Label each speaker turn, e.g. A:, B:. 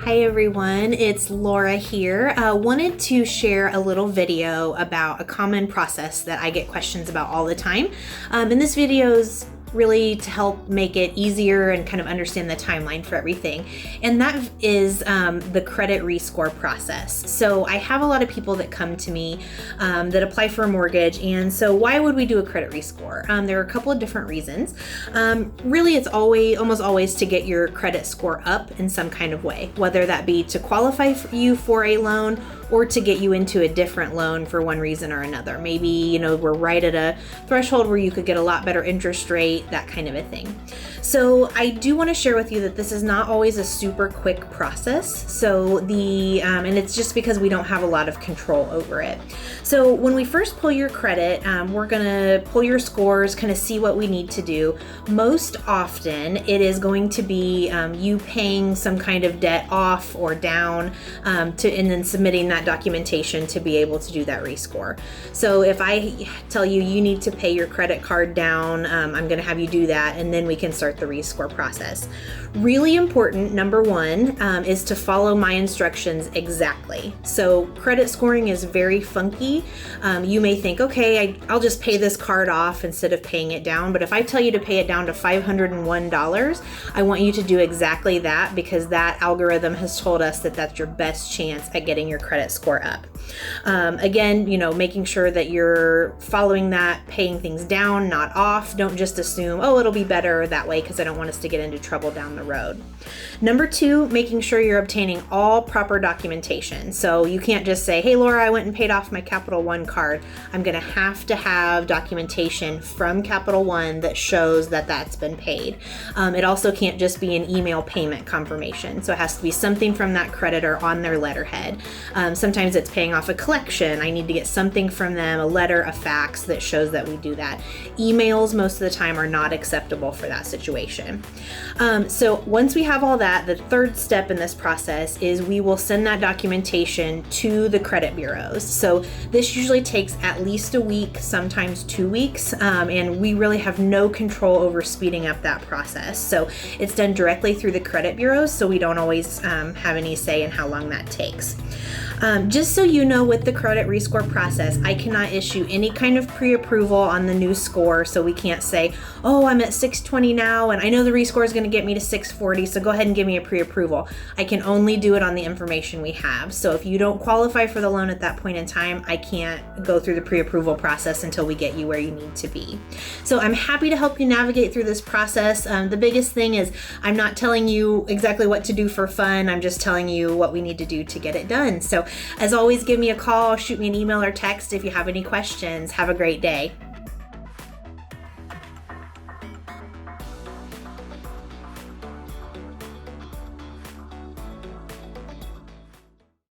A: Hi everyone, it's Laura here. Wanted to share a little video about a common process that I get questions about all the time. And this video is really to help make it easier and kind of understand the timeline for everything. And that is the credit rescore process. So I have a lot of people that come to me that apply for a mortgage. And so why would we do a credit rescore? There are a couple of different reasons. Really, it's almost always to get your credit score up in some kind of way, whether that be to qualify you for a loan or to get you into a different loan for one reason or another. Maybe, we're right at a threshold where you could get a lot better interest rate, that kind of a thing. So I do want to share with you that this is not always a super quick process. So and it's just because we don't have a lot of control over it. So when we first pull your credit, we're gonna pull your scores, kind of see what we need to do. Most often it is going to be you paying some kind of debt off or down and then submitting that documentation to be able to do that rescore. So if I tell you need to pay your credit card down, I'm going to have you do that, and then we can start the rescore process. Really important, number one, is to follow my instructions exactly. So credit scoring is very funky. You may think, okay, I'll just pay this card off instead of paying it down. But if I tell you to pay it down to $501, I want you to do exactly that, because that algorithm has told us that that's your best chance at getting your credit score up. Again, making sure that you're following that, paying things down, not off. Don't just assume, oh, it'll be better that way, because I don't want us to get into trouble down the road. Number two, making sure you're obtaining all proper documentation. So you can't just say, hey, Laura, I went and paid off my Capital One card. I'm going to have documentation from Capital One that shows that that's been paid. It also can't just be an email payment confirmation. So it has to be something from that creditor on their letterhead. Sometimes it's paying off a collection. I need to get something from them, a letter, a fax that shows that we do that. Emails most of the time are not acceptable for that situation. So once we have all that, the third step in this process is we will send that documentation to the credit bureaus. So this usually takes at least a week, sometimes 2 weeks, and we really have no control over speeding up that process. So it's done directly through the credit bureaus, so we don't always have any say in how long that takes. Just so you know, with the credit rescore process, I cannot issue any kind of pre-approval on the new score. So we can't say, oh, I'm at 620 now, and I know the rescore is going to get me to 640, so go ahead and give me a pre-approval. I can only do it on the information we have. So if you don't qualify for the loan at that point in time, I can't go through the pre-approval process until we get you where you need to be. So I'm happy to help you navigate through this process. The biggest thing is I'm not telling you exactly what to do for fun. I'm just telling you what we need to do to get it done. So as always, give me a call, shoot me an email or text if you have any questions. Have a great day.